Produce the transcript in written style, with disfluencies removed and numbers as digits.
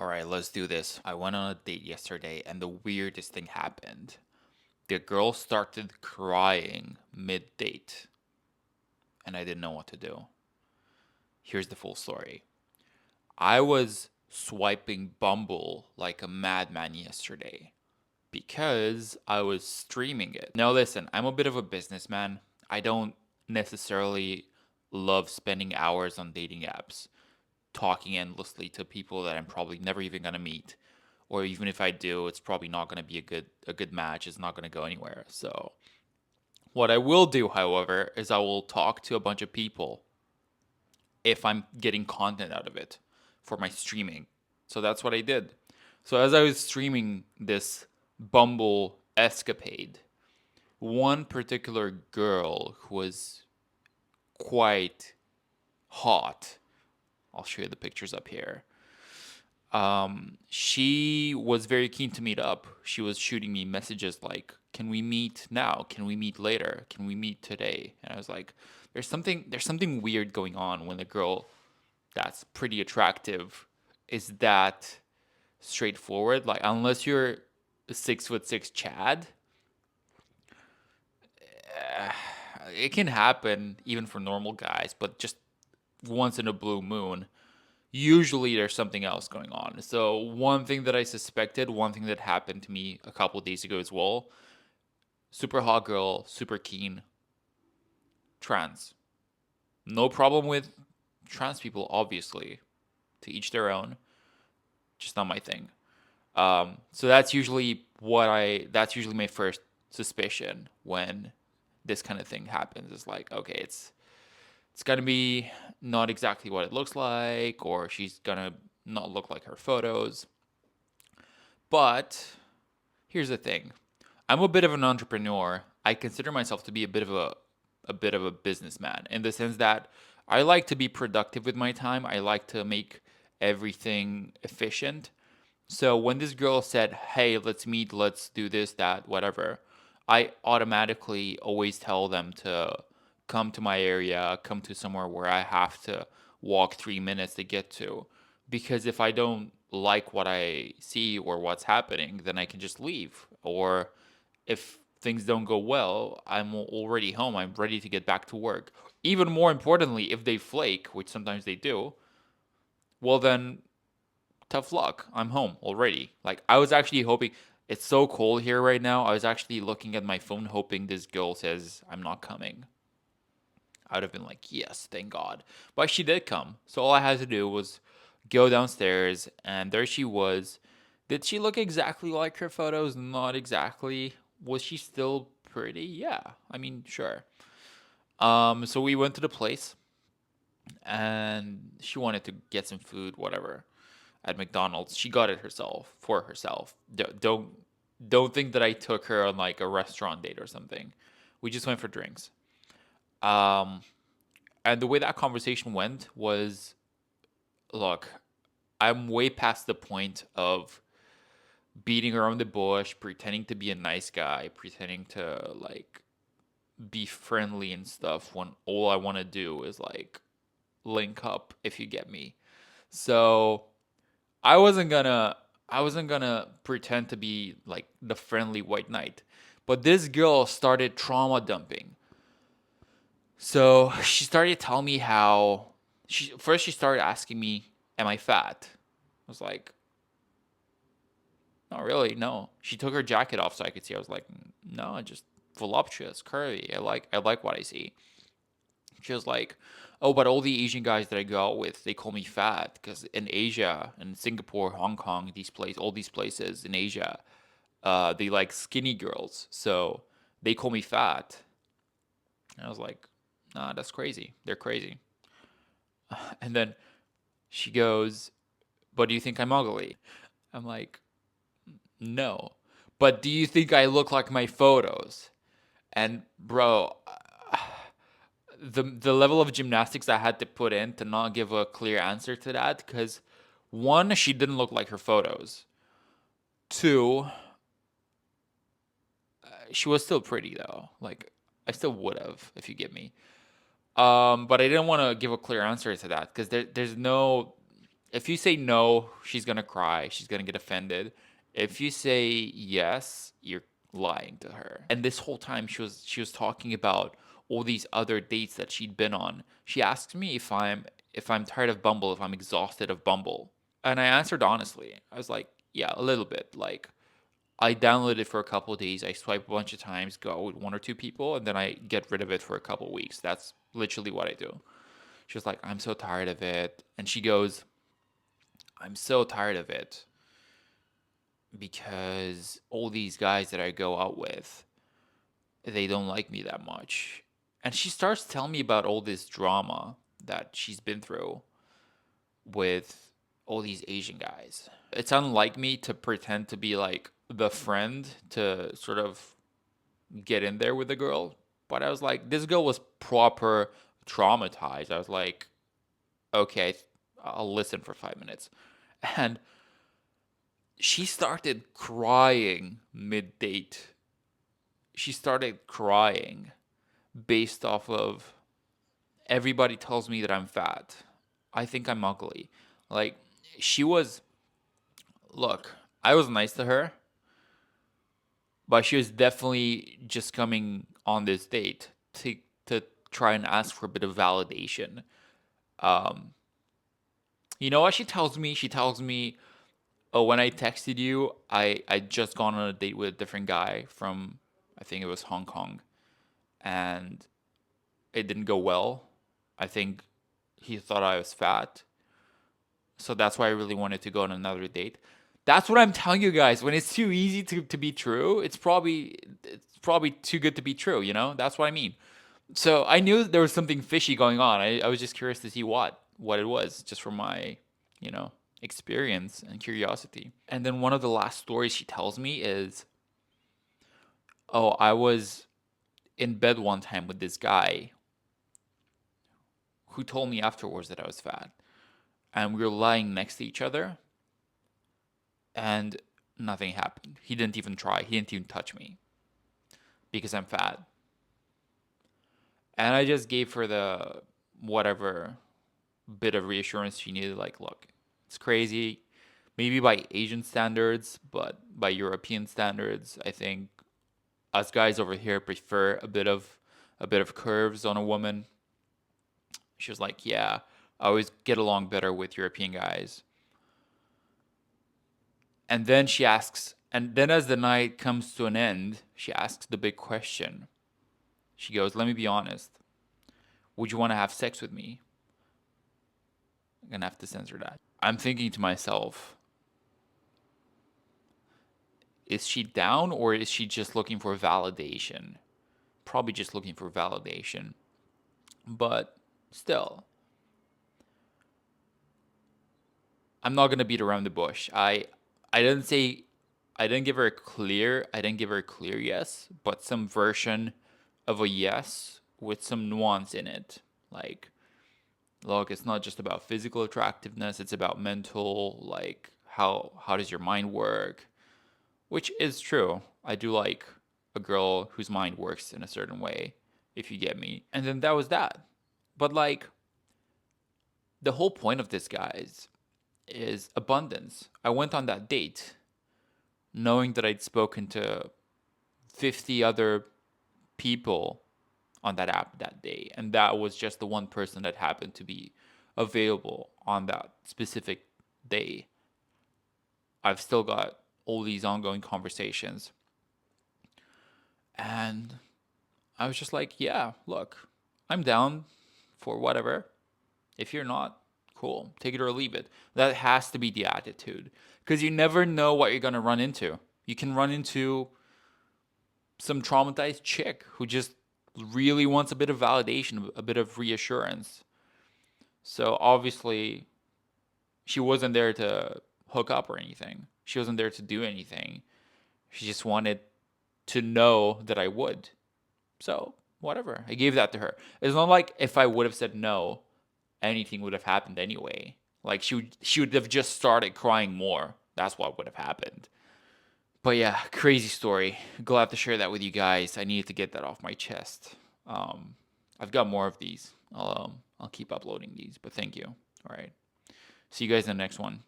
All right, let's do this. I went on a date yesterday and the weirdest thing happened. The girl started crying mid date and I didn't know what to do. Here's the full story. I was swiping Bumble like a madman yesterday because I was streaming it. Now, listen, I'm a bit of a businessman. I don't necessarily love spending hours on dating apps, talking endlessly to people that I'm probably never even gonna meet, or even if I do, it's probably not gonna be a good match. It's not gonna go anywhere. So what I will do, however, is I will talk to a bunch of people if I'm getting content out of it for my streaming. So that's what I did. So as I was streaming this Bumble escapade, one particular girl who was quite hot. I'll show you the pictures up here. She was very keen to meet up. She was shooting me messages like, "Can we meet now? Can we meet later? Can we meet today?" And I was like, "There's something weird going on when a girl that's pretty attractive is that straightforward. Like, unless you're a 6'6" Chad, it can happen even for normal guys, but just once in a blue moon." Usually there's something else going on. So one thing that I suspected, one thing that happened to me a couple of days ago as well, super hot girl, super keen, trans. No problem with trans people, obviously. To each their own. Just not my thing. So that's usually my first suspicion when this kind of thing happens. It's like, okay, it's gonna be not exactly what it looks like, or she's gonna not look like her photos. But here's the thing. I'm a bit of an entrepreneur. I consider myself to be a bit of a businessman in the sense that I like to be productive with my time. I like to make everything efficient. So when this girl said, "Hey, let's meet, let's do this, that, whatever," I automatically always tell them to come to my area, come to somewhere where I have to walk 3 minutes to get to. Because if I don't like what I see or what's happening, then I can just leave. Or if things don't go well, I'm already home. I'm ready to get back to work. Even more importantly, if they flake, which sometimes they do, well, then tough luck. I'm home already. Like, I was actually hoping, it's so cold here right now. I was actually looking at my phone hoping this girl says I'm not coming. I would have been like, yes, thank God. But she did come. So all I had to do was go downstairs and there she was. Did she look exactly like her photos? Not exactly. Was she still pretty? Yeah. I mean, sure. So we went to the place and she wanted to get some food, whatever, at McDonald's. She got it herself for herself. Don't think that I took her on like a restaurant date or something. We just went for drinks. Um, and the way that conversation went was, look, I'm way past the point of beating around the bush, pretending to be a nice guy, pretending to like be friendly and stuff when all I want to do is like link up, if you get me. So I wasn't gonna I wasn't gonna pretend to be like the friendly white knight. But this girl started trauma dumping. So she started telling me how she started asking me, "Am I fat?" I was like, "Not really, no." She took her jacket off so I could see. I was like, "No, just voluptuous, curvy. I like what I see." She was like, "Oh, but all the Asian guys that I go out with, they call me fat because in Asia, in Singapore, Hong Kong, all these places in Asia, they like skinny girls, so they call me fat." And I was like, "Nah, that's crazy. They're crazy." And then she goes, "But do you think I'm ugly?" I'm like, "No." "But do you think I look like my photos?" And bro, the level of gymnastics I had to put in to not give a clear answer to that, because one, she didn't look like her photos. Two, she was still pretty though. Like, I still would have, if you get me. But I didn't want to give a clear answer to that because there's no. If you say no, she's gonna cry. She's gonna get offended. If you say yes, you're lying to her. And this whole time she was talking about all these other dates that she'd been on. She asked me if I'm tired of Bumble, if I'm exhausted of Bumble. And I answered honestly. I was like, yeah, a little bit. Like I download it for a couple of days. I swipe a bunch of times, go with one or two people, and then I get rid of it for a couple of weeks. That's literally what I do. She was like, I'm so tired of it. And she goes, I'm so tired of it because all these guys that I go out with, they don't like me that much. And she starts telling me about all this drama that she's been through with all these Asian guys. It's unlike me to pretend to be like the friend to sort of get in there with the girl. But I was like, this girl was proper traumatized. I was like, okay, I'll listen for 5 minutes. And she started crying mid date. She started crying based off of everybody tells me that I'm fat. I think I'm ugly. Like, she was, look, I was nice to her, but she was definitely just coming on this date to try and ask for a bit of validation. Um, you know what she tells me? She tells me, "Oh, when I texted you, I just gone on a date with a different guy from I think it was Hong Kong, and it didn't go well. I think he thought I was fat, so that's why I really wanted to go on another date." That's what I'm telling you guys. When it's too easy to be true, it's probably too good to be true, you know? That's what I mean. So I knew there was something fishy going on. I was just curious to see what it was, just from my, you know, experience and curiosity. And then one of the last stories she tells me is, oh, I was in bed one time with this guy who told me afterwards that I was fat. And we were lying next to each other and nothing happened. He didn't even try. He didn't even touch me because I'm fat. And I just gave her the whatever bit of reassurance she needed. Like, look, it's crazy. Maybe by Asian standards, but by European standards, I think us guys over here prefer a bit of curves on a woman. She was like, yeah, I always get along better with European guys. And then she asks, and then as the night comes to an end, she asks the big question. She goes, let me be honest. Would you want to have sex with me? I'm gonna have to censor that. I'm thinking to myself, is she down or is she just looking for validation? Probably just looking for validation. But still, I'm not gonna beat around the bush. I didn't say I didn't give her a clear yes, but some version of a yes with some nuance in it. Like, look, it's not just about physical attractiveness, it's about mental, like how does your mind work? Which is true. I do like a girl whose mind works in a certain way, if you get me. And then that was that. But like the whole point of this, guys, is abundance. I went on that date knowing that I'd spoken to 50 other people on that app that day, and that was just the one person that happened to be available on that specific day. I've still got all these ongoing conversations, and I was just like, yeah, look, I'm down for whatever. If you're not, cool, take it or leave it. That has to be the attitude, because you never know what you're going to run into. You can run into some traumatized chick who just really wants a bit of validation, a bit of reassurance. So obviously, she wasn't there to hook up or anything. She wasn't there to do anything. She just wanted to know that I would. So, whatever. I gave that to her. It's not like if I would have said no, anything would have happened anyway. Like she would have just started crying more. That's what would have happened. But yeah, crazy story. Glad to share that with you guys. I needed to get that off my chest. I've got more of these. I'll keep uploading these, but thank you. All right. See you guys in the next one.